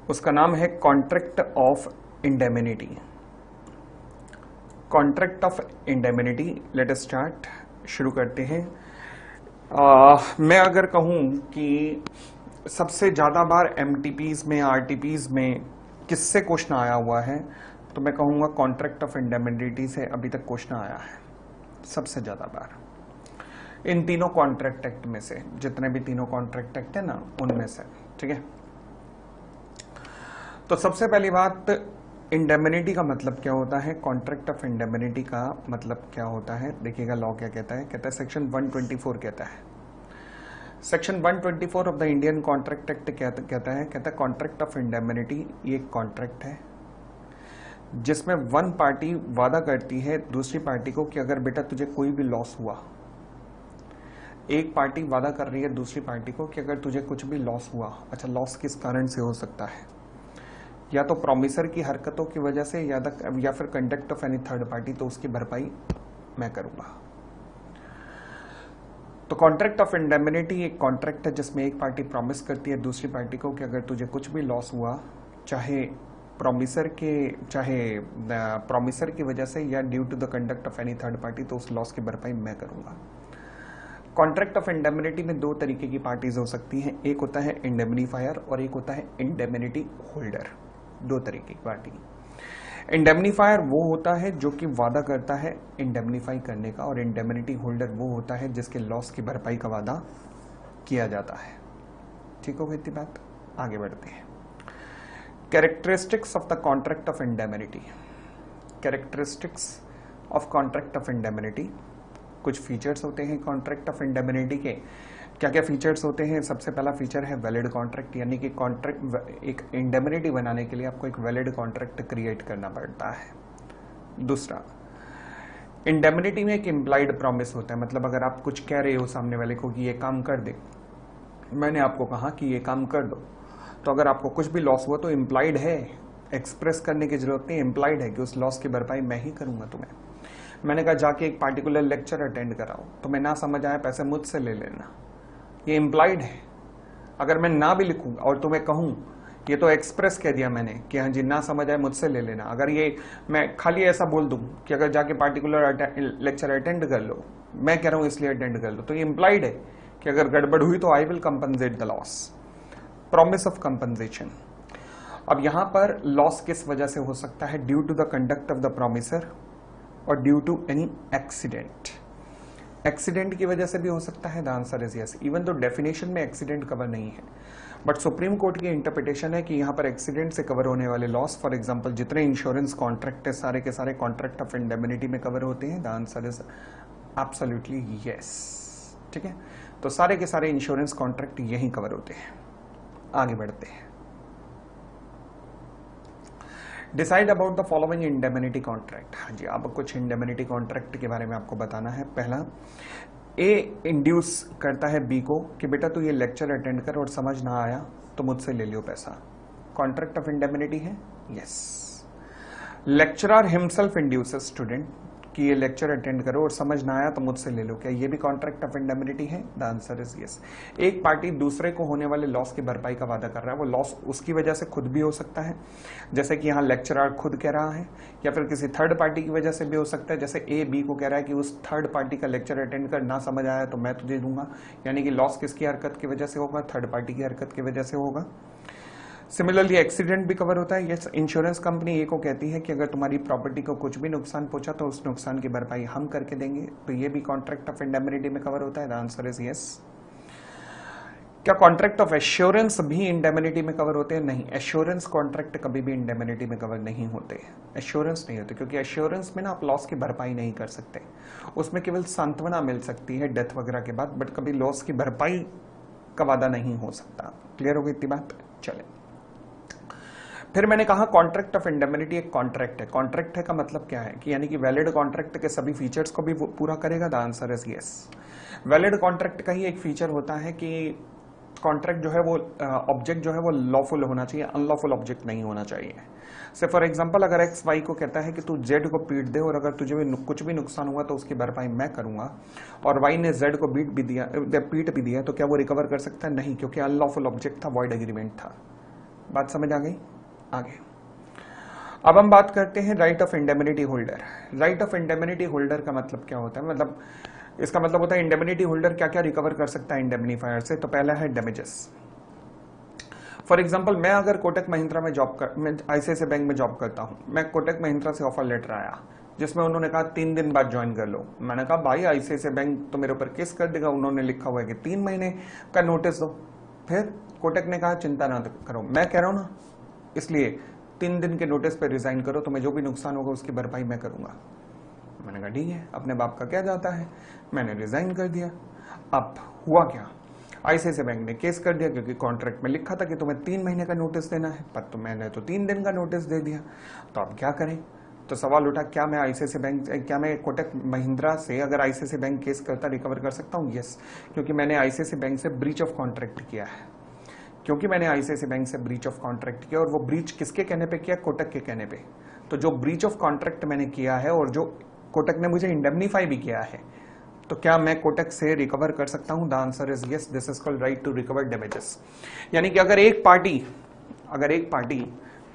उसका नाम है contract of indemnity. Contract of indemnity, let us start, शुरू करते हैं। मैं अगर कहूं कि सबसे ज्यादा बार एमटीपीज में, आरटीपीज में किससे क्वेश्चन आया हुआ है, तो मैं कहूंगा कॉन्ट्रैक्ट ऑफ इंडेमिनिटी से अभी तक क्वेश्चन आया है सबसे ज्यादा बार। इन तीनों कॉन्ट्रैक्ट एक्ट में से, जितने भी तीनों कॉन्ट्रैक्ट एक्ट है ना, उनमें से, ठीक है। तो सबसे पहली बात, इंडेमिनिटी का मतलब क्या होता है, कॉन्ट्रैक्ट ऑफ इंडेमिनिटी का मतलब क्या होता है। देखिएगा लॉ क्या कहता है, सेक्शन 124 कहता है, section 124 of the Indian contract act कहता है कॉन्ट्रैक्ट ऑफ इंडेमिनिटी ये एक कॉन्ट्रैक्ट है जिसमें वन पार्टी वादा करती है दूसरी पार्टी को कि अगर बेटा तुझे कोई भी लॉस हुआ, एक पार्टी वादा कर रही है दूसरी पार्टी को कि अगर तुझे कुछ भी लॉस हुआ, अच्छा लॉस किस कारण से हो सकता है, या तो प्रॉमिसर की हरकतों की वजह से या फिर conduct of any third party, तो उसकी भरपाई मैं करूंगा। तो कॉन्ट्रैक्ट ऑफ इंडेमिनिटी एक कॉन्ट्रैक्ट है जिसमें एक पार्टी प्रॉमिस करती है दूसरी पार्टी को कि अगर तुझे कुछ भी लॉस हुआ, चाहे प्रॉमिसर की वजह से या due to the conduct of any third party, तो उस लॉस की भरपाई मैं करूंगा। कॉन्ट्रैक्ट ऑफ इंडेमिनिटी में दो तरीके की पार्टीज हो सकती हैं, एक होता है इंडेमिनिफायर और एक होता है इंडेमिनिटी होल्डर। दो तरीके की पार्टी। इंडेमिनिफायर वो होता है जो कि वादा करता है इंडेमिनिफाई करने का, और इंडेमिनिटी होल्डर वो होता है जिसके लॉस की भरपाई का वादा किया जाता है। ठीक हो इतनी बात, आगे बढ़ते हैं। Characteristics of the contract of indemnity. Characteristics of contract of indemnity, कुछ फीचर्स होते हैं कॉन्ट्रैक्ट ऑफ इंडेमिनिटी के। क्या क्या फीचर्स होते हैं, सबसे पहला फीचर है वैलिड कॉन्ट्रैक्ट, यानी कि कॉन्ट्रैक्ट, एक इंडेमिनिटी बनाने के लिए आपको एक वैलिड कॉन्ट्रैक्ट क्रिएट करना पड़ता है। दूसरा, इंडेमिनिटी में एक इम्प्लाइड प्रॉमिस होता है, मतलब अगर आप कुछ कह रहे हो सामने वाले को कि ये काम कर दे, मैंने आपको कहा कि ये काम कर दो, तो अगर आपको कुछ भी लॉस हुआ तो इम्प्लाइड है, एक्सप्रेस करने की जरूरत नहीं, इम्प्लाइड है कि उस लॉस की भरपाई मैं ही करूंगा तुम्हें। मैंने कहा जाके एक पार्टिकुलर लेक्चर अटेंड कराओ, तो मैं ना समझ आया पैसे मुझसे ले लेना, ये इम्प्लाइड है। अगर मैं ना भी लिखूं और तुम्हें कहूं, ये तो एक्सप्रेस कह दिया मैंने कि हाँ जी ना समझ आए मुझसे ले लेना, अगर ये मैं खाली ऐसा बोल दूं कि अगर जाके पार्टिकुलर लेक्चर अटेंड कर लो, मैं कह रहा हूं इसलिए अटेंड कर लो, तो ये इम्प्लाइड है कि अगर गड़बड़ हुई तो I will compensate the loss, promise of compensation. अब यहां पर लॉस किस वजह से हो सकता है, due to the conduct of the promisor और due to any accident. Accident की वजह से भी हो सकता है, the answer is yes, even though definition में एक्सीडेंट कवर नहीं है, बट सुप्रीम कोर्ट की इंटरप्रिटेशन है कि यहां पर एक्सीडेंट से कवर होने वाले लॉस, फॉर एग्जांपल जितने इंश्योरेंस कॉन्ट्रैक्ट है सारे के सारे कॉन्ट्रैक्ट ऑफ इंडेमिनिटी में कवर होते हैं, the answer is absolutely yes. ठीक है, तो सारे के सारे इंश्योरेंस कॉन्ट्रैक्ट यही कवर होते हैं। आगे बढ़ते हैं। Decide about the following indemnity contract. हाँ जी, अब कुछ इंडेमिनिटी कॉन्ट्रैक्ट के बारे में आपको बताना है। पहला, ए इंड्यूस करता है बी को कि बेटा तू ये लेक्चर अटेंड कर और समझ ना आया तो मुझसे ले लियो पैसा, कॉन्ट्रैक्ट ऑफ इंडेमिनिटी है, yes. Lecturer himself induces student कि ये लेक्चर अटेंड करो और समझ ना आया तो मुझसे ले लो, क्या ये भी कॉन्ट्रैक्ट ऑफ इंडेमिनिटी है, द आंसर इज यस। एक पार्टी दूसरे को होने वाले लॉस की भरपाई का वादा कर रहा है, वो लॉस उसकी वजह से खुद भी हो सकता है, जैसे कि यहाँ लेक्चरर खुद कह रहा है, या फिर किसी थर्ड पार्टी की वजह से भी हो सकता है, जैसे ए बी को कह रहा है कि उस थर्ड पार्टी का लेक्चर अटेंड कर, ना समझ आया तो मैं तुझे दूंगा, यानी कि लॉस किसकी हरकत की वजह से होगा, थर्ड पार्टी की हरकत की वजह से होगा। सिमिलरली एक्सीडेंट भी कवर होता है, यस। इंश्योरेंस कंपनी ए को कहती है कि अगर तुम्हारी प्रॉपर्टी को कुछ भी नुकसान पहुंचा तो उस नुकसान की भरपाई हम करके देंगे, तो ये भी कॉन्ट्रैक्ट ऑफ इंडेमिनिटी में कवर होता है, द आंसर इज यस। क्या कॉन्ट्रैक्ट ऑफ एश्योरेंस भी इंडेमिनिटी में कवर होते हैं, नहीं, एश्योरेंस कॉन्ट्रैक्ट कभी भी इंडेमिनिटी में कवर नहीं होते, एश्योरेंस नहीं होते, क्योंकि एश्योरेंस में ना आप लॉस की भरपाई नहीं कर सकते, उसमें केवल सांत्वना मिल सकती है डेथ वगैरह के बाद, बट कभी लॉस की भरपाई का वादा नहीं हो सकता। क्लियर हो गई इतनी बात, चले। फिर मैंने कहा कॉन्ट्रैक्ट ऑफ इंडेमिनिटी एक कॉन्ट्रैक्ट है। कॉन्ट्रैक्ट है का मतलब क्या है कि यानी कि वैलिड कॉन्ट्रैक्ट के सभी फीचर्स को भी पूरा करेगा, the answer is yes. Valid contract का ही एक फीचर होता है कि कॉन्ट्रैक्ट जो है वो ऑब्जेक्ट जो है वो लॉफुल होना चाहिए, अनलॉफुल ऑब्जेक्ट नहीं होना चाहिए। से फॉर एग्जांपल अगर एक्स वाई को कहता है कि तू जेड को पीट दे और अगर तुझे भी कुछ भी नुकसान हुआ तो उसकी भरपाई मैं करूंगा, और वाई ने जेड को पीट भी दिया, तो क्या वो रिकवर कर सकता है, नहीं, क्योंकि अनलॉफुल ऑब्जेक्ट था, वॉइड एग्रीमेंट था। बात समझ आ गई? आगे अब हम बात करते हैं right of indemnity holder. Right of indemnity holder का मतलब क्या होता है? मतलब इसका मतलब होता है इंडेमनिटी होल्डर क्या क्या रिकवर कर सकता है इंडेमनीफायर से। तो पहला है डैमेजेस। फॉर एग्जांपल मैं अगर कोटक महिंद्रा में मैं आईसीआईसीआई बैंक में जॉब करता हूं, मैं कोटक महिंद्रा से ऑफर लेटर आया जिसमें उन्होंने कहा 3 दिन बाद ज्वाइन कर लो। मैंने कहा भाई आईसीआईसीआई बैंक तो मेरे ऊपर केस कर देगा, उन्होंने लिखा हुआ है कि 3 महीने का नोटिस दो। फिर कोटक ने कहा चिंता ना करो, मैं कह रहा हूं ना, इसलिए 3 दिन के नोटिस पे रिजाइन करो, तुम्हें जो भी नुकसान होगा उसकी भरपाई मैं करूंगा। मैंने कहा ठीक है, अपने बाप का क्या जाता है। मैंने रिजाइन कर दिया। अब हुआ क्या, आईसीआईसीआई बैंक ने केस कर दिया क्योंकि कॉन्ट्रैक्ट में लिखा था कि तुम्हें 3 महीने का नोटिस देना है, पर तो मैंने तो 3 दिन का नोटिस दे दिया। तो अब क्या करें? तो सवाल उठा क्या मैं आईसीआईसीआई बैंक, क्या मैं कोटक महिंद्रा से अगर आईसीआईसीआई बैंक केस करता रिकवर कर सकता हूँ? यस, क्योंकि मैंने आईसीआईसीआई बैंक से ब्रीच ऑफ कॉन्ट्रैक्ट किया है। क्योंकि मैंने आईसीआईसीआई बैंक से ब्रीच ऑफ कॉन्ट्रैक्ट किया, और वो ब्रीच किसके कहने पे किया? कोटक के कहने पे। तो जो ब्रीच ऑफ कॉन्ट्रैक्ट मैंने किया है और जो कोटक ने मुझे इंडेमनीफाई भी किया है, तो क्या मैं कोटक से रिकवर कर सकता हूं? The answer is yes, this is called right to recover damages. यानी कि अगर एक पार्टी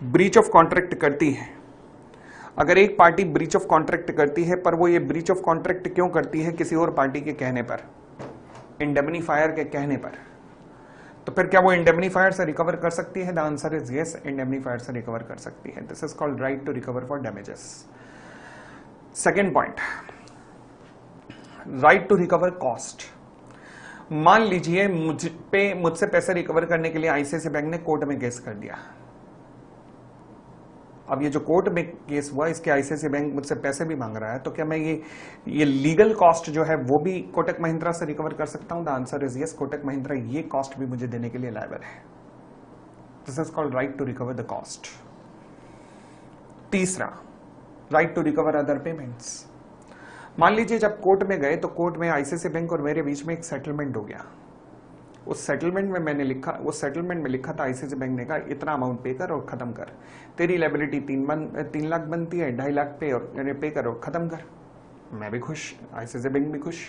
ब्रीच ऑफ कॉन्ट्रैक्ट करती है, अगर एक पार्टी ब्रीच ऑफ कॉन्ट्रैक्ट करती है, पर वो ये ब्रीच ऑफ कॉन्ट्रैक्ट क्यों करती है? किसी और पार्टी के कहने पर, इंडेमनीफायर के कहने पर, तो फिर क्या वो इंडेमनीफायर से रिकवर कर सकती है? The answer is yes, indemnifier से रिकवर कर सकती है। This is called right to recover for damages. Second point, right to recover cost. मान लीजिए मुझसे पैसे रिकवर करने के लिए आईसीआईसीआई बैंक ने कोर्ट में केस कर दिया। अब ये जो कोर्ट में केस हुआ, इसके आईसीआईसीआई बैंक मुझसे पैसे भी मांग रहा है, तो क्या मैं ये लीगल कॉस्ट जो है वो भी कोटक महिंद्रा से रिकवर कर सकता हूं? The answer is yes, Kotak Mahindra ये कॉस्ट भी मुझे देने के लिए लायबल है। This is called right to recover the cost. तीसरा, right to recover other payments. मान लीजिए जब कोर्ट में गए तो कोर्ट में आईसीआईसीआई बैंक और मेरे बीच में एक सेटलमेंट हो गया। उस सेटलमेंट में लिखा था, आईसीआईसीआई बैंक ने कहा इतना अमाउंट पे कर और खत्म कर, तेरी लायबिलिटी 3 लाख बनती है, 2.5 लाख पे कर और खत्म कर। मैं भी खुश, आईसीआईसीआई बैंक भी खुश।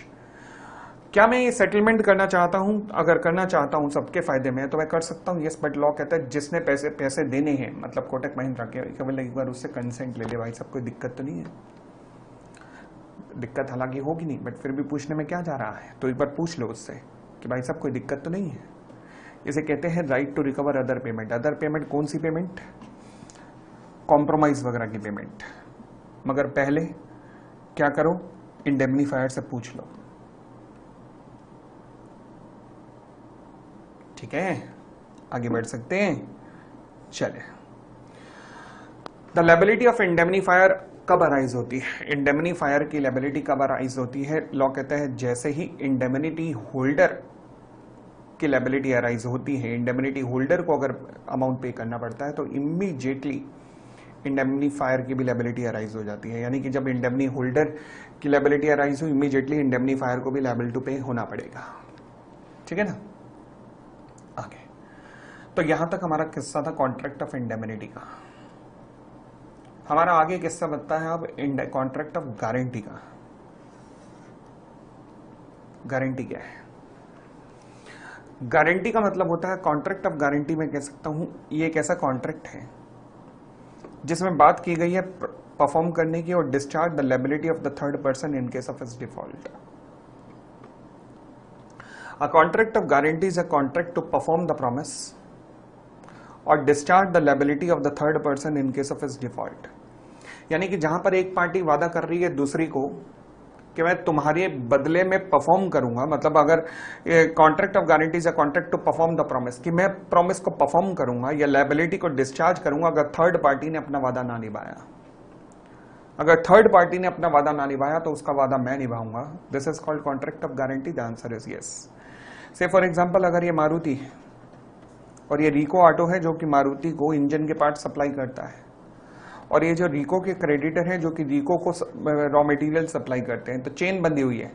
क्या मैं ये सेटलमेंट करना चाहता हूं? अगर करना चाहता हूं सबके फायदे में तो मैं कर सकता हूं, यस, बट लॉ कहता है जिसने पैसे देने हैं, मतलब कोटक महिंद्रा के, केवल एक बार उससे कंसेंट ले ले। भाई सब कोई दिक्कत तो नहीं है? दिक्कत हालांकि होगी नहीं, बट फिर भी पूछने में क्या जा रहा है, तो एक बार पूछ लो उससे कि भाई साहब कोई दिक्कत तो नहीं है। इसे कहते हैं right to recover other payment. Other payment कौन सी पेमेंट? कॉम्प्रोमाइज वगैरह की पेमेंट। मगर पहले क्या करो, इंडेमनीफायर से पूछ लो। ठीक है, आगे बढ़ सकते हैं। चले, द लायबिलिटी ऑफ इंडेमनीफायर कब अराइज होती है? इंडेमनीफायर की लायबिलिटी कब अराइज होती है? लॉ कहता है जैसे ही इंडेमनिटी होल्डर की लायबिलिटी अराइज होती है, इंडेमनिटी होल्डर को अगर अमाउंट पे करना पड़ता है तो इमीडिएटली इंडेमनीफायर की भी लायबिलिटी अराइज हो जाती है। यानी कि जब इंडेमनी होल्डर की लायबिलिटी अराइज हो, इमीडिएटली इंडेमनीफायर को भी लायबल टू पे होना पड़ेगा। ठीक है ना? आगे तो यहां तक हमारा किस्सा था कॉन्ट्रैक्ट ऑफ इंडेमनिटी का। हमारा आगे किस्सा बनता है अब कॉन्ट्रैक्ट ऑफ गारंटी का। गारंटी क्या है? गारंटी का मतलब होता है, कॉन्ट्रैक्ट ऑफ गारंटी में कह सकता हूं ये एक ऐसा कॉन्ट्रैक्ट है जिसमें बात की गई है परफॉर्म करने की और discharge the liability of the third person in case of his default. A contract of guarantee is a contract to perform the promise or discharge the liability of the third person in case of his default। यानी कि जहां पर एक party वादा कर रही है दूसरी को कि मैं तुम्हारे बदले में परफॉर्म करूंगा, मतलब अगर contract of guarantee is a contract to perform the promise, कि मैं प्रॉमिस को परफॉर्म करूंगा या लायबिलिटी को डिस्चार्ज करूंगा अगर थर्ड पार्टी ने अपना वादा ना निभाया। अगर थर्ड पार्टी ने अपना वादा ना निभाया तो उसका वादा मैं निभाऊंगा। This is called contract of guarantee. The answer is yes. Say for example अगर ये मारुति और ये रिको ऑटो है जो कि मारुति को इंजन के पार्ट सप्लाई करता है, और ये जो रिको के क्रेडिटर हैं जो कि रिको को रॉ मटेरियल सप्लाई करते हैं, तो चेन बंधी हुई है।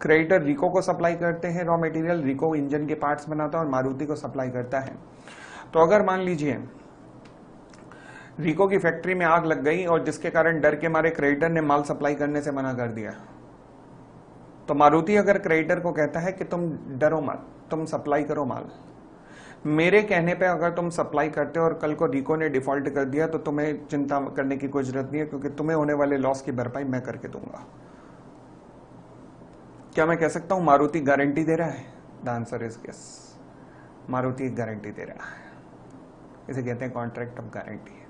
क्रेडिटर रिको को सप्लाई करते हैं रॉ मटेरियल, रिको इंजन के पार्ट्स बनाता है और मारुति को सप्लाई करता है। तो अगर मान लीजिए रिको की फैक्ट्री में आग लग गई और जिसके कारण डर के मारे क्रेडिटर ने माल सप्लाई करने से मना कर दिया, तो मारुति अगर क्रेडिटर को कहता है कि तुम डरो मत, तुम सप्लाई करो माल, मेरे कहने पे अगर तुम सप्लाई करते हो और कल को रिको ने डिफॉल्ट कर दिया तो तुम्हें चिंता करने की कोई जरूरत नहीं है, क्योंकि तुम्हें होने वाले लॉस की भरपाई मैं करके दूंगा। क्या मैं कह सकता हूं मारुति गारंटी दे रहा है? The answer is yes, Maruti guarantee दे रहा है। इसे कहते हैं कॉन्ट्रैक्ट ऑफ गारंटी।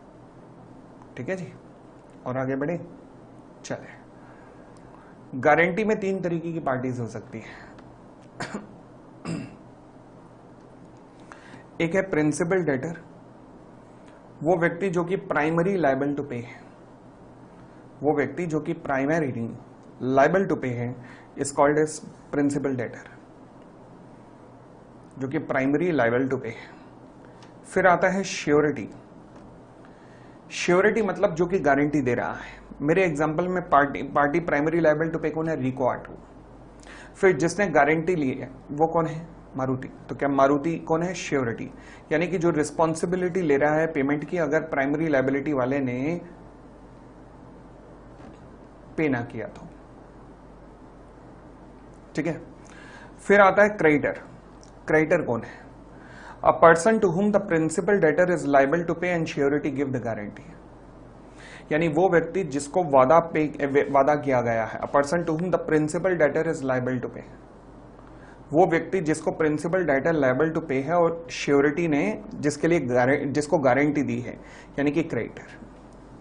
ठीक है जी, और आगे बढ़े चले। गारंटी में 3 तरीके की पार्टीज हो सकती है। एक है प्रिंसिपल डेटर, वो व्यक्ति जो कि प्राइमरी लायबल टू पे है, वो व्यक्ति जो कि प्राइमरी लायबल टू पे है is called as principal debtor, जो कि प्राइमरी लायबल टू पे है। फिर आता है श्योरिटी। श्योरिटी मतलब जो कि गारंटी दे रहा है। मेरे एग्जांपल में पार्टी प्राइमरी लायबल टू पे कौन है? रिको ऑटो। फिर जिसने गारंटी ली है वो कौन है? मारुति। तो क्या मारुति कौन है? श्योरिटी, यानी कि जो रिस्पॉन्सिबिलिटी ले रहा है पेमेंट की अगर प्राइमरी लायबिलिटी वाले ने पे ना किया तो। ठीक है। फिर आता है क्रेडिटर। क्रेडिटर कौन है? A person to whom the principal debtor is liable to pay and surety give the guarantee, यानी वो व्यक्ति जिसको वादा किया गया है। A person to whom the principal debtor is liable to pay, वो व्यक्ति जिसको principal debtor liable to pay है और श्योरिटी ने जिसके लिए जिसको गारंटी दी है, यानी कि क्रेडिटर।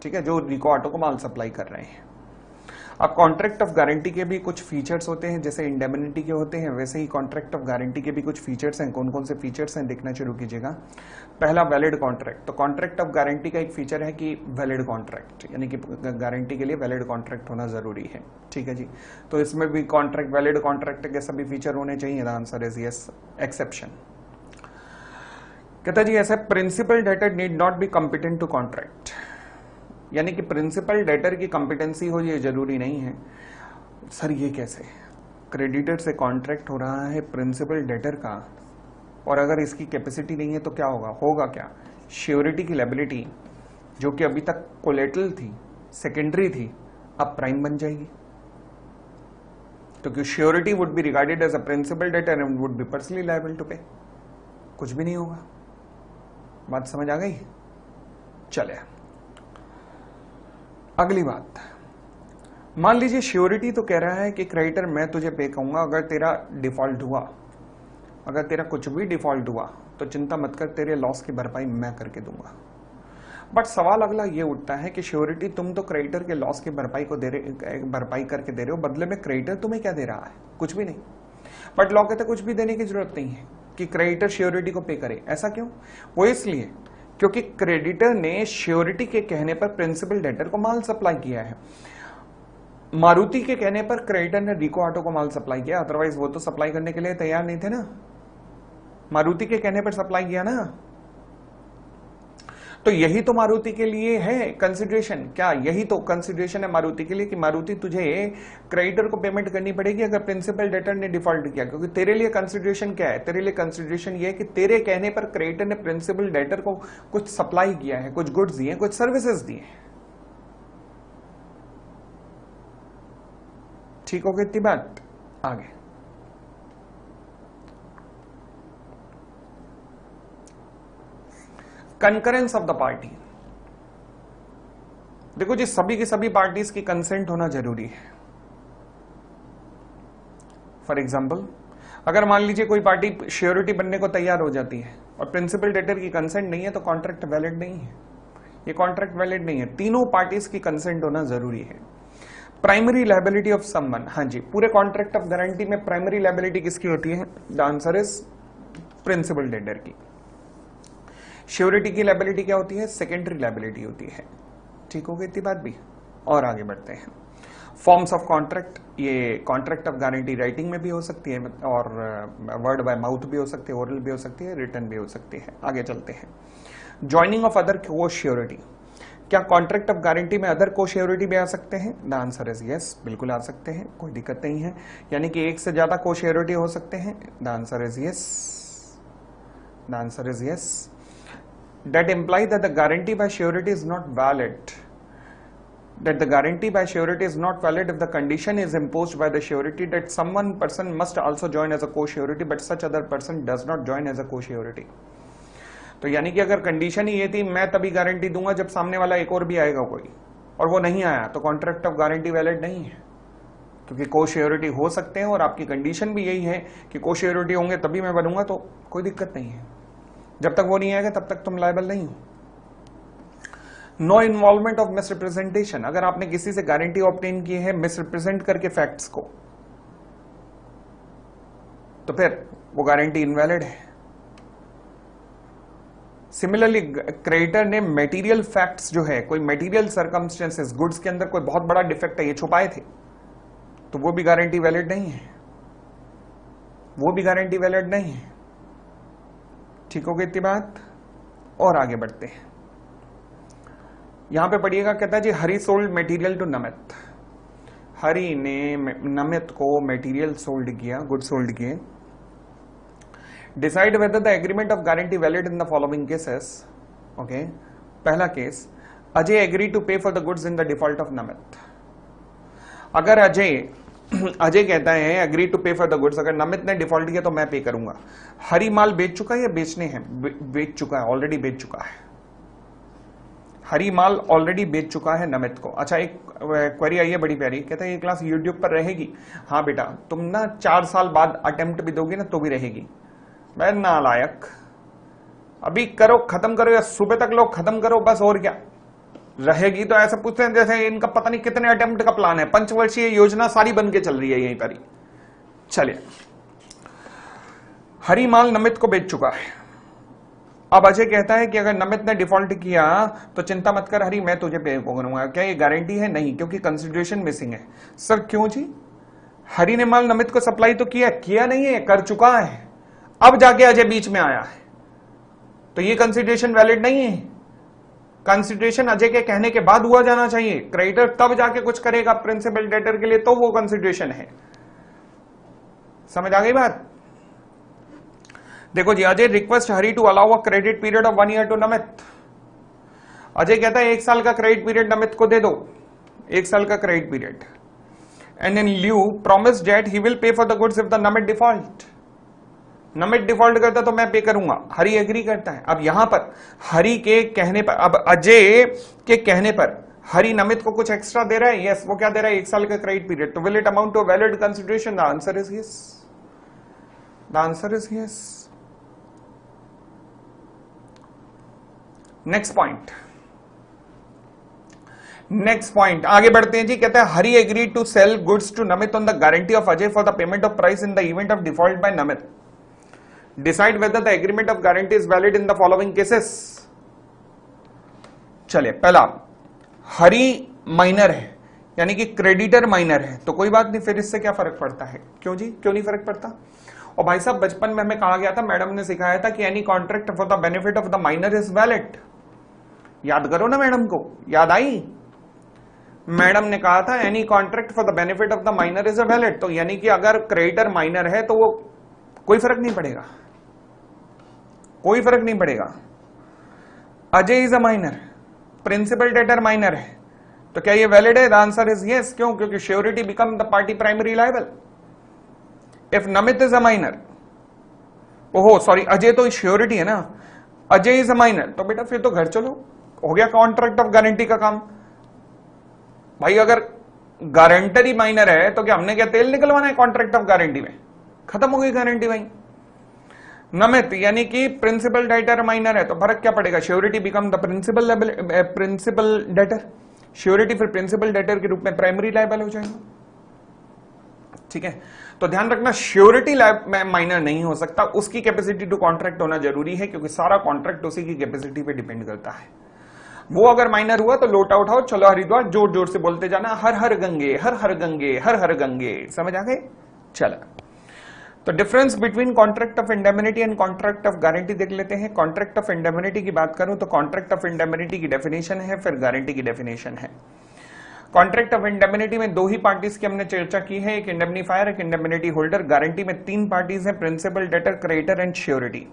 ठीक है, जो रिको ऑटो को माल सप्लाई कर रहे हैं। अब कॉन्ट्रैक्ट ऑफ गारंटी के भी कुछ फीचर्स होते हैं, जैसे इंडेमनिटी के होते हैं, वैसे ही कॉन्ट्रैक्ट ऑफ गारंटी के भी कुछ फीचर्स हैं। कौन कौन से फीचर्स हैं देखना शुरू कीजिएगा। पहला वैलिड कॉन्ट्रैक्ट। तो कॉन्ट्रैक्ट ऑफ गारंटी का एक फीचर है कि वैलिड कॉन्ट्रैक्ट, यानी कि गारंटी के लिए वैलिड कॉन्ट्रैक्ट होना जरूरी है। ठीक है जी, तो इसमें भी कॉन्ट्रैक्ट वैलिड कॉन्ट्रैक्ट के सभी फीचर होने चाहिए। The answer is yes. Exception कहता जी ऐसा principal debtor need not be competent to contract, यानी कि प्रिंसिपल डेटर की कॉम्पिटेंसी हो ये जरूरी नहीं है। सर ये कैसे? क्रेडिटर से कॉन्ट्रैक्ट हो रहा है प्रिंसिपल डेटर का, और अगर इसकी कैपेसिटी नहीं है तो क्या होगा? होगा क्या? श्योरिटी की लायबिलिटी जो कि अभी तक कोलेटरल थी, सेकेंडरी थी, अब प्राइम बन जाएगी। तो surety would be regarded as a principal debtor and would be personally liable to pay. कुछ भी नहीं होगा। बात समझ आ गई? चले अगली बात। मान लीजिए श्योरिटी तो कह रहा है कि क्रेडिटर मैं तुझे पे कहूंगा अगर तेरा डिफॉल्ट हुआ, अगर तेरा कुछ भी डिफॉल्ट हुआ तो चिंता मत कर, तेरे लॉस की भरपाई मैं करके दूंगा। बट सवाल अगला ये उठता है कि श्योरिटी तुम तो क्रेडिटर के लॉस की भरपाई करके दे रहे हो, बदले में क्रेडिटर तुम्हें क्या दे रहा है? कुछ भी नहीं। बट लॉ कहते कुछ भी देने की जरूरत नहीं है कि क्रेडिटर श्योरिटी को पे करे। ऐसा क्यों? वो इसलिए क्योंकि क्रेडिटर ने श्योरिटी के कहने पर प्रिंसिपल डेटर को माल सप्लाई किया है। मारुति के कहने पर क्रेडिटर ने रिको ऑटो को माल सप्लाई किया, अदरवाइज वो तो सप्लाई करने के लिए तैयार नहीं थे ना। मारुति के कहने पर सप्लाई किया ना। तो यही तो मारुति के लिए है कंसिडरेशन। क्या यही तो कंसिडरेशन है मारुति के लिए कि मारुति तुझे क्रेडिटर को पेमेंट करनी पड़ेगी अगर प्रिंसिपल डेटर ने डिफॉल्ट किया? क्योंकि तेरे लिए कंसिडरेशन क्या है? तेरे लिए कंसिडरेशन ये है कि तेरे कहने पर क्रेडिटर ने प्रिंसिपल डेटर को कुछ सप्लाई किया है, कुछ गुड्स दिए, कुछ सर्विसेज दिए। ठीक हो गई इतनी बात? आगे कंकरेंस ऑफ द पार्टी। देखो जी, सभी की सभी पार्टीज की कंसेंट होना जरूरी है। फॉर एग्जाम्पल, अगर मान लीजिए कोई पार्टी श्योरिटी बनने को तैयार हो जाती है और प्रिंसिपल डेटर की कंसेंट नहीं है तो कॉन्ट्रैक्ट वैलिड नहीं है। ये कॉन्ट्रैक्ट वैलिड नहीं है। तीनों पार्टीज की कंसेंट होना जरूरी है। Primary liability of someone. हाँ जी, पूरे कॉन्ट्रैक्ट ऑफ गारंटी में प्राइमरी लायबिलिटी किसकी होती है? The answer is principal debtor की। श्योरिटी की लायबिलिटी क्या होती है? सेकेंडरी लायबिलिटी होती है। ठीक हो गई इतनी बात भी? और आगे बढ़ते हैं। Forms of contract. ये कॉन्ट्रैक्ट ऑफ गारंटी राइटिंग में भी हो सकती है और वर्ड बाय माउथ भी हो सकती है, ओरल भी हो सकती है, रिटन भी हो सकती है। आगे चलते हैं। ज्वाइनिंग ऑफ अदर को श्योरिटी। क्या कॉन्ट्रैक्ट ऑफ गारंटी में अदर को श्योरिटी भी आ सकते हैं? द आंसर इज यस, बिल्कुल आ सकते हैं, कोई दिक्कत नहीं है। यानी कि एक से ज्यादा को श्योरिटी हो सकते हैं। The answer is yes. The answer is yes. That imply that the guarantee by surety is not valid. That the guarantee by surety is not valid if the condition is imposed by the surety that someone person must also join as a co-surety, but such other person does not join as a co-surety. तो यानी कि अगर condition ही ये थी मैं तभी guarantee दूंगा जब सामने वाला एक और भी आएगा कोई, और वो नहीं आया, तो कॉन्ट्रैक्ट ऑफ गारंटी वैलिड नहीं है, क्योंकि को श्योरिटी हो सकते हैं और आपकी कंडीशन भी यही है कि को श्योरिटी होंगे तभी मैं बनूंगा, तो कोई दिक्कत नहीं है। जब तक वो नहीं आएगा तब तक तुम लायबल नहीं हो। नो इन्वॉल्वमेंट ऑफ मिसरिप्रेजेंटेशन, अगर आपने किसी से गारंटी ऑब्टेन की है मिसरिप्रेजेंट करके फैक्ट्स को, तो फिर वो गारंटी इनवैलिड है। सिमिलरली क्रेडिटर ने मटेरियल फैक्ट्स जो है, कोई मटेरियल सर्कमस्टेंसेस, गुड्स के अंदर कोई बहुत बड़ा डिफेक्ट है ये छुपाए थे, तो वो भी गारंटी वैलिड नहीं है, वो भी गारंटी वैलिड नहीं है। ठीक हो गई इतनी बात, और आगे बढ़ते हैं। यहां पे पढ़िएगा, कहता है जी हरी सोल्ड मटेरियल टू नमित, हरी ने नमित को मटेरियल सोल्ड किया, गुड सोल्ड किए। Decide whether the agreement of guarantee valid in the following cases. Okay, पहला केस, अजय एग्री टू पे for the goods in the default of Namit. अगर अजय कहता है एग्री टू पे फॉर द गुड्स, अगर नमित ने डिफॉल्ट किया तो मैं पे करूंगा। हरी माल बेच चुका है या बेचने हैं? बेच चुका है, ऑलरेडी बेच चुका है। हरी माल ऑलरेडी बेच चुका है नमित को। अच्छा, एक क्वेरी आई है बड़ी प्यारी, कहता है ये क्लास यूट्यूब पर रहेगी? हाँ बेटा, तुम ना 4 साल बाद अटेम्प्ट भी दोगे ना तो भी रहेगी। मैं नालायक, अभी करो, खत्म करो, या सुबह तक लोग खत्म करो बस, और क्या रहेगी। तो ऐसा पूछते हैं जैसे इनका पता नहीं कितने अटेम्प्ट का प्लान है, पंचवर्षीय योजना सारी बन के चल रही है यहीं पर ही। चलिए, हरी माल नमित को बेच चुका है। अब अजय कहता है कि अगर नमित ने डिफॉल्ट किया तो चिंता मत कर हरी, मैं तुझे पे करूंगा। क्या ये गारंटी है? नहीं, क्योंकि कंसिडरेशन मिसिंग है। सर क्यों जी? हरी ने माल नमित को सप्लाई तो किया नहीं है, कर चुका है, अब जाके अजय बीच में आया है, तो ये कंसिडरेशन वैलिड नहीं है। कंसिडरेशन अजय के कहने के बाद हुआ जाना चाहिए, क्रेडिटर तब जाके कुछ करेगा प्रिंसिपल डेटर के लिए, तो वो कंसिडरेशन है। समझ आ गई बात? देखो जी, Ajay request Hari to allow a credit period of 1 year to Namit. Ajay कहता है 1 साल का क्रेडिट पीरियड नमित को दे दो, 1 साल का credit period, and in lieu promise that he will pay for the goods if the Namit default. Namit default करता तो मैं पे करूंगा, हरी एग्री करता है। अब यहां पर हरी के कहने पर, अब अजय के कहने पर हरी नमित को कुछ एक्स्ट्रा दे रहा है। यस, वो क्या दे रहा है? 1 साल का क्रेडिट पीरियड। तो will it amount to valid consideration? The answer is yes, the answer is yes. Next point, next point, आगे बढ़ते हैं जी। कहता है Hari agree to sell goods to Namit on the guarantee of Ajay for the payment of price in the event of default by Namit. Decide whether the agreement of guarantee is valid in the following cases. चलिए, पहला, हरी minor है, यानी कि creditor minor है, तो कोई बात नहीं, फिर इससे क्या फर्क पड़ता है? क्यों जी, क्यों नहीं फर्क पड़ता? और भाई साहब, बचपन में हमें कहा गया था, मैडम ने सिखाया था कि any contract for the benefit of the minor is valid. याद करो ना, मैडम को याद आई? मैडम ने कहा था any contract for the benefit of the minor is valid. तो यानी कि अगर क्रेडिटर माइनर है तो वो कोई फर्क नहीं पड़ेगा, कोई फर्क नहीं पड़ेगा। Ajay is a minor, principal debtor minor है, तो क्या ये वैलिड है? The answer is yes. क्यों? क्योंकि surety become the party primary liable. If Namit is a minor, ओहो सॉरी, अजय तो श्योरिटी है ना, अजय इज अ माइनर, तो बेटा फिर तो घर चलो, हो गया कॉन्ट्रैक्ट ऑफ गारंटी का काम। भाई अगर गारंटर ही माइनर है तो क्या हमने क्या तेल निकलवाना है कॉन्ट्रैक्ट ऑफ गारंटी में? खत्म हो गई गारंटी भाई। नमित यानी कि प्रिंसिपल डेटर माइनर है, तो फर्क क्या पड़ेगा? Surety become the principal debtor, surety फिर प्रिंसिपल डेटर के रूप में प्राइमरी लायबल हो जाएगा। ठीक है, तो ध्यान रखना, श्योरिटी माइनर नहीं हो सकता, उसकी कैपेसिटी टू कॉन्ट्रैक्ट होना जरूरी है, क्योंकि सारा कॉन्ट्रैक्ट उसी की कैपेसिटी पे डिपेंड करता है। वो अगर माइनर हुआ तो लोटा उठाओ, चलो हरिद्वार, जोर जोर से बोलते जाना, हर हर गंगे, हर हर गंगे, हर हर गंगे। समझ आ गए? चला, तो difference between contract of indemnity and contract of guarantee देख लेते हैं। कॉन्ट्रैक्ट ऑफ इंडेमनिटी की बात करूं तो कॉन्ट्रैक्ट ऑफ इंडेमनिटी की डेफिनेशन है, फिर गारंटी की डेफिनेशन है। कॉन्ट्रैक्ट ऑफ इंडेमनिटी में 2 ही पार्टीज की हमने चर्चा की है, एक इंडेमनीफायर, एक इंडेमनिटी होल्डर। गारंटी में 3 पार्टीज हैं, principal, debtor, creditor and surety.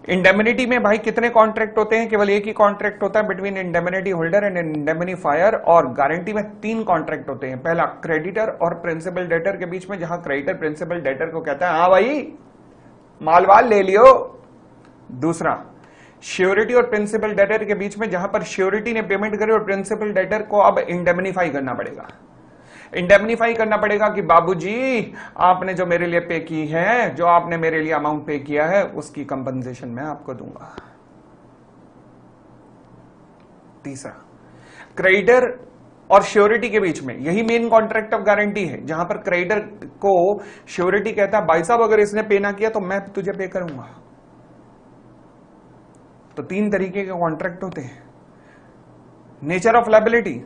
Indemnity में भाई कितने कॉन्ट्रैक्ट होते हैं? केवल एक ही कॉन्ट्रैक्ट होता है between indemnity holder and indemnifier. और गारंटी में 3 कॉन्ट्रैक्ट होते हैं, पहला क्रेडिटर और प्रिंसिपल डेटर के बीच में, जहां क्रेडिटर प्रिंसिपल डेटर को कहता है हाँ भाई मालवाल ले लियो। दूसरा श्योरिटी और प्रिंसिपल डेटर के बीच में जहां पर श्योरिटी ने पेमेंट करी और प्रिंसिपल डेटर को अब इंडेमनीफाई करना पड़ेगा। इंडेमनीफाई करना पड़ेगा कि बाबूजी आपने जो मेरे लिए पे की है, जो आपने मेरे लिए अमाउंट पे किया है, उसकी कंपनसेशन मैं आपको दूंगा। तीसरा, क्रेडिटर और श्योरिटी के बीच में यही मेन कॉन्ट्रैक्ट ऑफ गारंटी है, जहां पर क्रेडिटर को श्योरिटी कहता है भाई साहब अगर इसने पे ना किया तो मैं तुझे पे करूंगा। तो तीन तरीके के कॉन्ट्रैक्ट होते हैं। Nature of liability,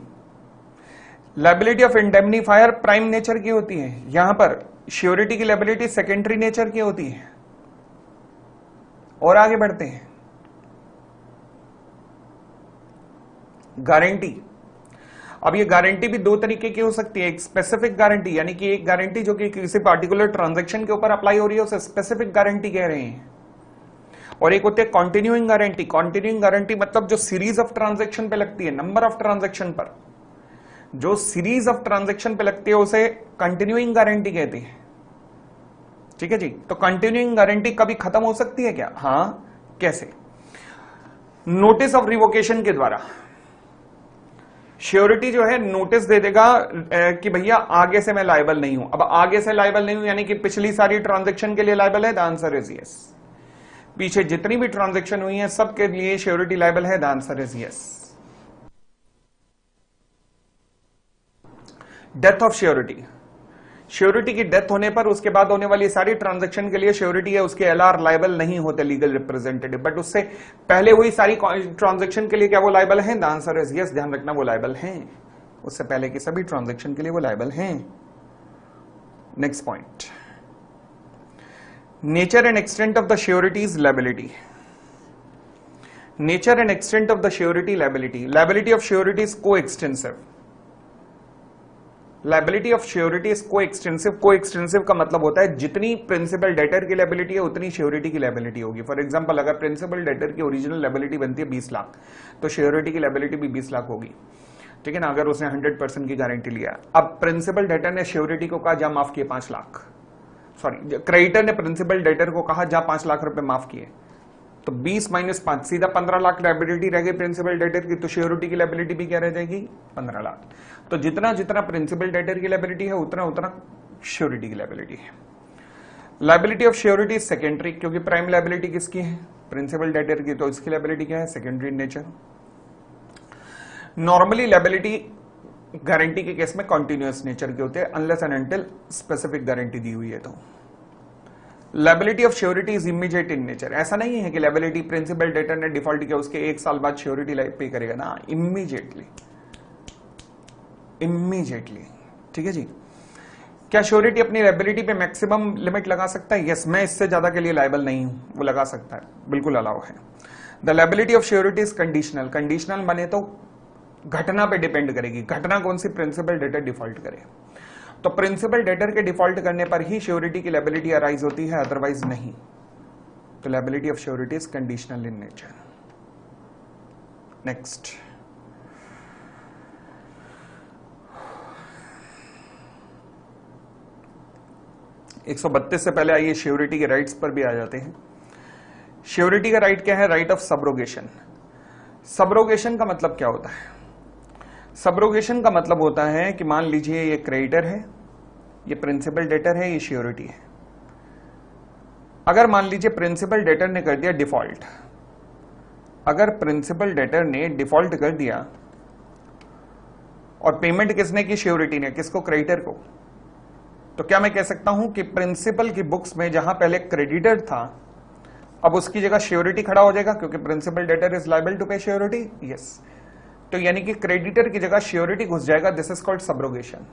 liability of indemnifier prime nature की होती है, यहां पर श्योरिटी की लायबिलिटी सेकेंडरी नेचर की होती है। और आगे बढ़ते हैं, गारंटी। अब ये गारंटी भी दो तरीके की हो सकती है। एक स्पेसिफिक गारंटी, यानी कि एक गारंटी जो कि किसी पार्टिकुलर ट्रांजैक्शन के ऊपर अप्लाई हो रही है उसे स्पेसिफिक गारंटी कह रहे हैं। और एक होती है कॉन्टिन्यूइंग गारंटी। कॉन्टिन्यूइंग गारंटी मतलब जो सीरीज ऑफ ट्रांजैक्शन पे लगती है, नंबर ऑफ ट्रांजैक्शन पर जो सीरीज ऑफ ट्रांजैक्शन पे लगती है उसे कंटिन्यूइंग गारंटी कहते हैं। ठीक है जी। तो कंटिन्यूइंग गारंटी कभी खत्म हो सकती है क्या? हां, कैसे? नोटिस ऑफ रिवोकेशन के द्वारा श्योरिटी जो है नोटिस दे देगा कि भैया आगे से मैं लायबल नहीं हूं। अब आगे से लायबल नहीं हूं यानी कि पिछली सारी ट्रांजैक्शन के लिए लायबल है। The answer is yes. पीछे जितनी भी ट्रांजैक्शन हुई है सबके लिए श्योरिटी लायबल है। The answer is yes. Death of surety, surety की डेथ होने पर उसके बाद होने वाली सारी ट्रांजैक्शन के लिए श्योरिटी है उसके एलआर लायबल नहीं होते, लीगल रिप्रेजेंटेटिव, बट उससे पहले हुई सारी ट्रांजैक्शन के लिए क्या वो लायबल है? The answer is yes. ध्यान रखना वो लायबल हैं, उससे पहले की सभी ट्रांजैक्शन के लिए वो लायबल हैं। Next point, nature and extent of the surety's liability. Nature and extent of the surety liability. Liability of surety is coextensive. Liability of surety is coextensive. Coextensive का मतलब होता है जितनी principal debtor की liability है उतनी surety की liability होगी। फॉर एग्जांपल अगर प्रिंसिपल डेटर की ओरिजिनल लायबिलिटी बनती है 20 लाख तो श्योरिटी की लायबिलिटी भी 20 लाख होगी। ठीक है ना, अगर उसने 100% की गारंटी लिया। अब प्रिंसिपल डेटर ने श्योरिटी को कहा जा माफ किए 5 लाख, सॉरी क्रेडिटर ने प्रिंसिपल डेटर को कहा जा 5 लाख रुपए माफ किए, तो 20 - 5 सीधा 15 लाख लायबिलिटी रह गई प्रिंसिपल डेटर की। तो श्योरिटी की लायबिलिटी भी क्या रह जाएगी? 15 लाख। तो जितना जितना प्रिंसिपल डेटर की लायबिलिटी है उतना उतना श्योरिटी की लायबिलिटी है। लायबिलिटी ऑफ श्योरिटी सेकेंडरी, क्योंकि प्राइम लायबिलिटी किसकी है? प्रिंसिपल डेटर की, तो इसकी लायबिलिटी क्या है? Secondary nature. Normally liability guarantee के केस में कॉन्टिन्यूअस नेचर के होते हैं unless and until specific guarantee दी हुई है। तो liability of surety is immediate in nature. ऐसा नहीं है कि लायबिलिटी प्रिंसिपल डेटर ने डिफॉल्ट किया उसके 1 साल बाद श्योरिटी पे करेगा ना, इमीडिएटली। इमीडिएटली, ठीक है जी। क्या श्योरिटी अपनी लायबिलिटी पे मैक्सिमम लिमिट लगा सकता है? यस, मैं इससे ज्यादा के लिए लायबल नहीं हूं, वो लगा सकता है, बिल्कुल अलाउ है। The liability of surety is conditional. Conditional बने तो घटना पे डिपेंड करेगी, घटना कौन सी? प्रिंसिपल डेटर डिफॉल्ट करे। तो प्रिंसिपल डेटर के डिफॉल्ट करने पर ही श्योरिटी की लायबिलिटी अराइज होती है, अदरवाइज नहीं। तो liability of surety is conditional in nature. Next, एक 132 से पहले आइए श्योरिटी के राइट्स पर भी आ जाते हैं। श्योरिटी का राइट क्या है? Right of subrogation. सबरोगेशन का मतलब क्या होता है? सबरोगेशन का मतलब होता है कि मान लीजिए ये क्रेडिटर है, ये प्रिंसिपल डेटर है, ये श्योरिटी है। अगर मान लीजिए प्रिंसिपल डेटर ने कर दिया डिफॉल्ट, अगर प्रिंसिपल डेटर ने डिफॉल्ट कर दिया और पेमेंट किसने की? श्योरिटी ने। किसको? क्रेडिटर को। तो क्या मैं कह सकता हूं कि प्रिंसिपल की बुक्स में जहां पहले क्रेडिटर था अब उसकी जगह श्योरिटी खड़ा हो जाएगा, क्योंकि principal debtor is liable to pay surety. Yes, तो यानी कि क्रेडिटर की जगह श्योरिटी घुस जाएगा। This is called subrogation.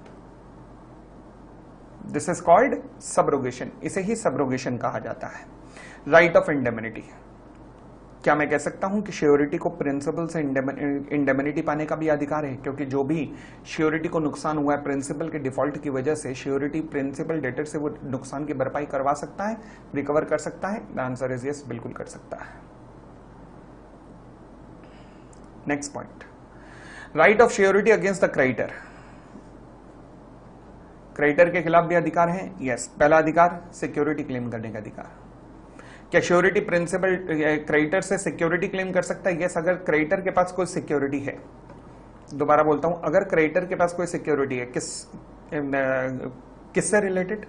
This is called subrogation. इसे ही सबरोगेशन कहा जाता है। राइट ऑफ इंडेमनिटी, क्या मैं कह सकता हूं कि श्योरिटी को प्रिंसिपल से इंडेमनिटी पाने का भी अधिकार है? क्योंकि जो भी श्योरिटी को नुकसान हुआ है प्रिंसिपल के डिफॉल्ट की वजह से, श्योरिटी प्रिंसिपल डेटर से वो नुकसान की भरपाई करवा सकता है, रिकवर कर सकता है। द आंसर इज यस, बिल्कुल कर सकता है। Next point, right of surety against the creditor. Creditor के खिलाफ भी अधिकार है। यस, पहला अधिकार सिक्योरिटी क्लेम करने का अधिकार। क्या श्योरिटी प्रिंसिपल क्रेडिटर से सिक्योरिटी क्लेम कर सकता है? यस, अगर क्रेडिटर के पास कोई सिक्योरिटी है। दोबारा बोलता हूं, अगर क्रेडिटर के पास कोई सिक्योरिटी है, किससे रिलेटेड?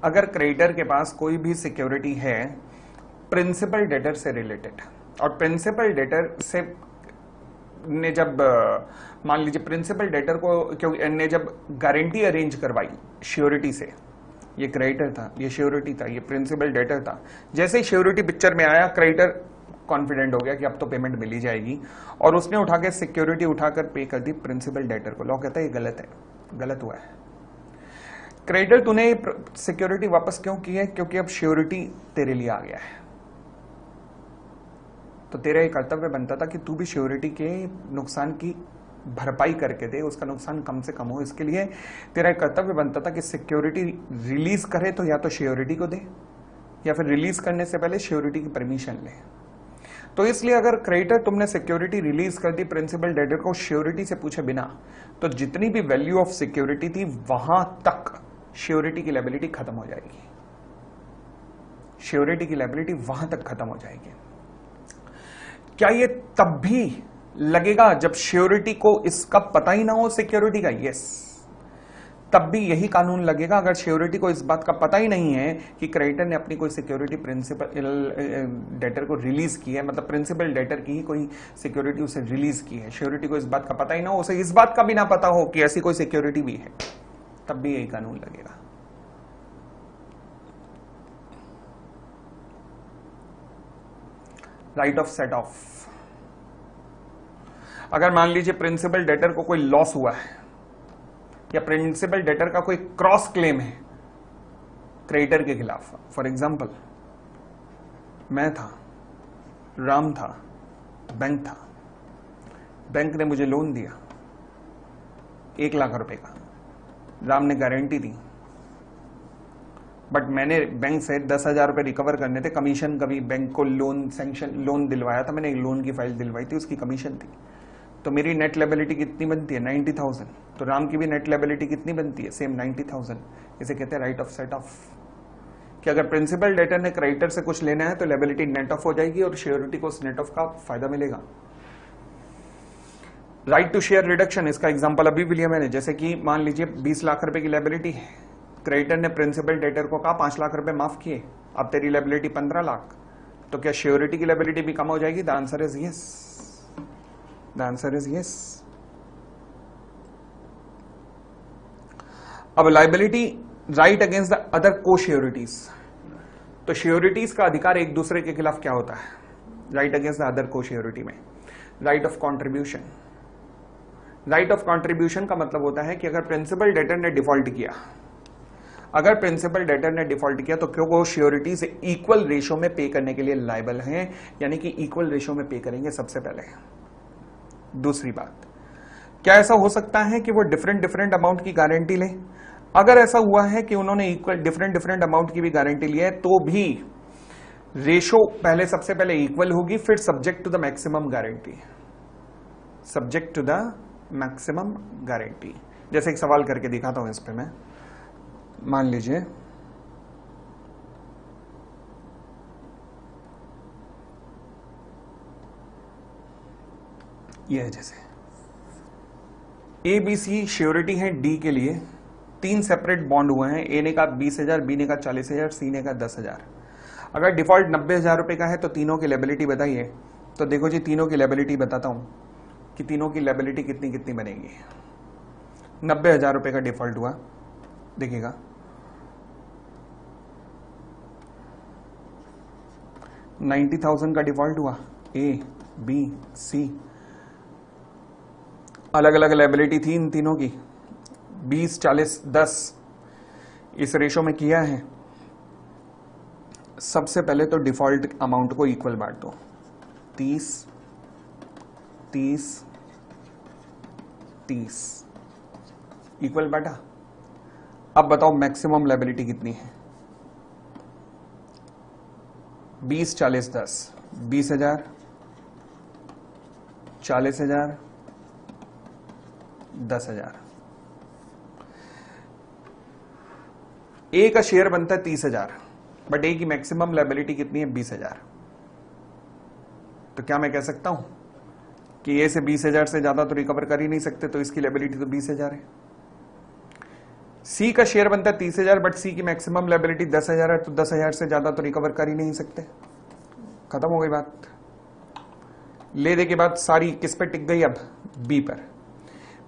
अगर क्रेडिटर के पास कोई भी सिक्योरिटी है प्रिंसिपल डेटर से रिलेटेड, और प्रिंसिपल डेटर से ने जब मान लीजिए प्रिंसिपल डेटर को क्योंकि ने जब गारंटी अरेंज करवाई श्योरिटी से, ये क्रेडिटर था, ये श्योरिटी था, ये प्रिंसिपल डेटर था, जैसे ही श्योरिटी पिक्चर में आया क्रेडिटर कॉन्फिडेंट हो गया कि अब तो पेमेंट मिल ही जाएगी, और उसने उठा के सिक्योरिटी उठाकर पे कर दी प्रिंसिपल डेटर को। लॉ कहता है ये गलत है, गलत हुआ है। क्रेडिटर तूने सिक्योरिटी वापस क्यों की है? क्योंकि अब श्योरिटी तेरे लिए आ गया है, तो तेरा एक कर्तव्य बनता था कि तू भी श्योरिटी के नुकसान की भरपाई करके दे, उसका नुकसान कम से कम हो। इसके लिए तेरा एक कर्तव्य बनता था कि सिक्योरिटी रिलीज करे तो या तो श्योरिटी को दे, या फिर रिलीज करने से पहले श्योरिटी की परमिशन ले। तो इसलिए अगर क्रेडिटर तुमने सिक्योरिटी रिलीज कर दी प्रिंसिपल डेटर को श्योरिटी से पूछे बिना, तो जितनी भी वैल्यू ऑफ सिक्योरिटी थी वहां तक श्योरिटी की लायबिलिटी खत्म हो जाएगी, श्योरिटी की लायबिलिटी वहां तक खत्म हो जाएगी। क्या ये तब भी लगेगा जब श्योरिटी को इसका पता ही ना हो सिक्योरिटी का? यस, तब भी यही कानून लगेगा अगर श्योरिटी को इस बात का पता ही नहीं है कि क्रेडिटर ने अपनी कोई सिक्योरिटी प्रिंसिपल डेटर को रिलीज की है, मतलब प्रिंसिपल डेटर की ही कोई सिक्योरिटी उसे रिलीज की है, श्योरिटी को इस बात का पता ही ना हो, उसे इस बात का भी ना पता हो कि ऐसी कोई सिक्योरिटी भी है, तब भी यही कानून लगेगा। Right of set of. अगर मान लीजिए प्रिंसिपल डेटर को कोई लॉस हुआ है या प्रिंसिपल डेटर का कोई क्रॉस क्लेम है क्रेडिटर के खिलाफ, फॉर एग्जांपल मैं था, राम था, बैंक था, बैंक ने मुझे लोन दिया 1 लाख रुपए का, राम ने गारंटी दी, बट मैंने बैंक से 10,000 रुपए रिकवर करने थे, कमीशन कभी बैंक को लोन दिलवाया था, मैंने एक लोन की फाइल दिलवाई थी, उसकी कमीशन थी, तो मेरी नेट लायबिलिटी कितनी बनती है? 90,000। तो राम की भी नेट लायबिलिटी कितनी बनती है? सेम 90,000। इसे कहते हैं राइट ऑफ सेट ऑफ, कि अगर प्रिंसिपल डेटर ने क्रेडिटर से कुछ लेना है तो लायबिलिटी नेट ऑफ हो जाएगी और श्योरिटी को उस नेट ऑफ का फायदा मिलेगा। राइट टू शेयर रिडक्शन, इसका एग्जांपल अभी भी लिया मैंने, जैसे कि मान लीजिए 20 लाख रुपए की लायबिलिटी है, क्रेडिटर ने प्रिंसिपल डेटर को कहा 5 लाख रुपए माफ किए, अब तेरी लायबिलिटी 15 लाख, तो क्या श्योरिटी की लायबिलिटी भी कम हो जाएगी? The answer is yes, the answer is yes. अब liability right against the other cosureties, तो श्योरिटीज का अधिकार एक दूसरे के खिलाफ क्या होता है? Right against the other cosureties में right of contribution. Right of contribution का मतलब होता है कि अगर प्रिंसिपल डेटर ने डिफॉल्ट किया, अगर प्रिंसिपल डेटर ने डिफॉल्ट किया तो क्यों वो श्योरिटी से इक्वल रेशो में पे करने के लिए लायबल हैं, यानी कि इक्वल रेशो में पे करेंगे सबसे पहले। दूसरी बात, क्या ऐसा हो सकता है कि वो डिफरेंट अमाउंट की गारंटी ले? अगर ऐसा हुआ है कि उन्होंने इक्वल डिफरेंट अमाउंट की भी गारंटी ली है, तो भी रेशो पहले सबसे पहले इक्वल होगी, फिर subject to the maximum guarantee, subject to the maximum guarantee. जैसे एक सवाल करके दिखाता हूं इस पे मैं, मान लीजिए यह है, जैसे ABC श्योरिटी है डी के लिए, 3 सेपरेट बॉन्ड हुए हैं, ए ने कहा 20,000, बी ने कहा 40,000, सी ने कहा 10,000। अगर डिफॉल्ट 90,000 रुपए का है तो तीनों की लायबिलिटी बताइए। तो देखो जी, तीनों की लायबिलिटी बताता हूं कि तीनों की लायबिलिटी कितनी कितनी बनेगी। 90,000 रुपए का डिफॉल्ट हुआ, देखिएगा 90,000 का डिफॉल्ट हुआ, ए बी सी, अलग अलग लायबिलिटी थी इन तीनों की, 20, 40, 10 इस रेशो में किया है। सबसे पहले तो डिफॉल्ट अमाउंट को इक्वल बांट दो, 30, 30, 30 इक्वल बांटा। अब बताओ मैक्सिमम लायबिलिटी कितनी है? 20, 40, 10, 20,000, 40,000, 10,000। ए का शेयर बनता है 30,000, बट ए की मैक्सिमम लायबिलिटी कितनी है 20,000। तो क्या मैं कह सकता हूं कि ए से 20,000 से ज्यादा तो रिकवर कर ही नहीं सकते, तो इसकी लायबिलिटी तो 20,000 है। सी का शेयर बनता है 30,000, बट सी की मैक्सिमम लायबिलिटी 10,000 है, तो 10,000 से ज्यादा तो रिकवर कर ही नहीं सकते। खत्म हो गई बात। ले दे के बाद सारी किस पे टिक गई, अब बी पर।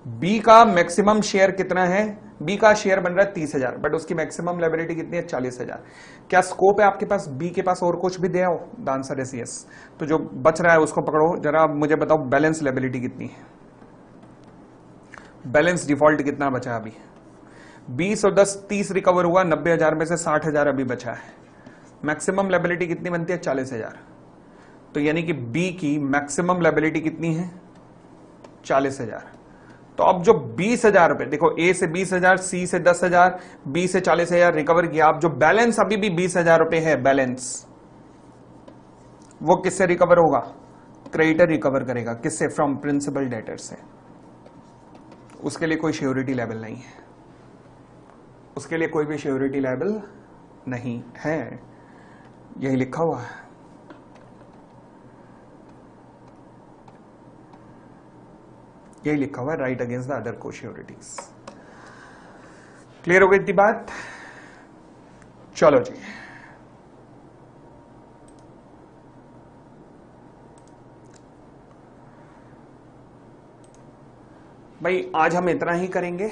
बी का मैक्सिमम शेयर कितना है, बी का शेयर बन रहा है 30,000, बट उसकी मैक्सिमम लायबिलिटी कितनी है 40,000। क्या स्कोप है आपके पास बी के पास और कुछ भी दे आओ? The answer is yes. तो जो बच रहा है उसको पकड़ो जरा, मुझे बताओ बैलेंस लायबिलिटी कितनी है, बैलेंस डिफॉल्ट कितना बचा अभी? 20 और 10 30 रिकवर हुआ, 90,000 में से 60,000 अभी बचा है। मैक्सिमम लायबिलिटी कितनी बनती है 40,000। तो यानी कि बी की मैक्सिमम लायबिलिटी कितनी है 40,000। तो अब जो 20,000 रुपए, देखो ए से 20,000, सी से 10,000, बी से 40,000 रिकवर किया। अब जो बैलेंस अभी भी 20,000 रुपए है बैलेंस, वो किससे रिकवर होगा? क्रेडिटर रिकवर करेगा। किससे? फ्रॉम प्रिंसिपल डेटर से। उसके लिए कोई श्योरिटी लेवल नहीं है, उसके लिए कोई भी श्योरिटी लेवल नहीं है, यही लिखा हुआ है। यही लिखा हुआ है, राइट अगेंस्ट द अदर को श्योरिटीज। क्लियर हो गई थी बात? चलो जी, भाई आज हम इतना ही करेंगे।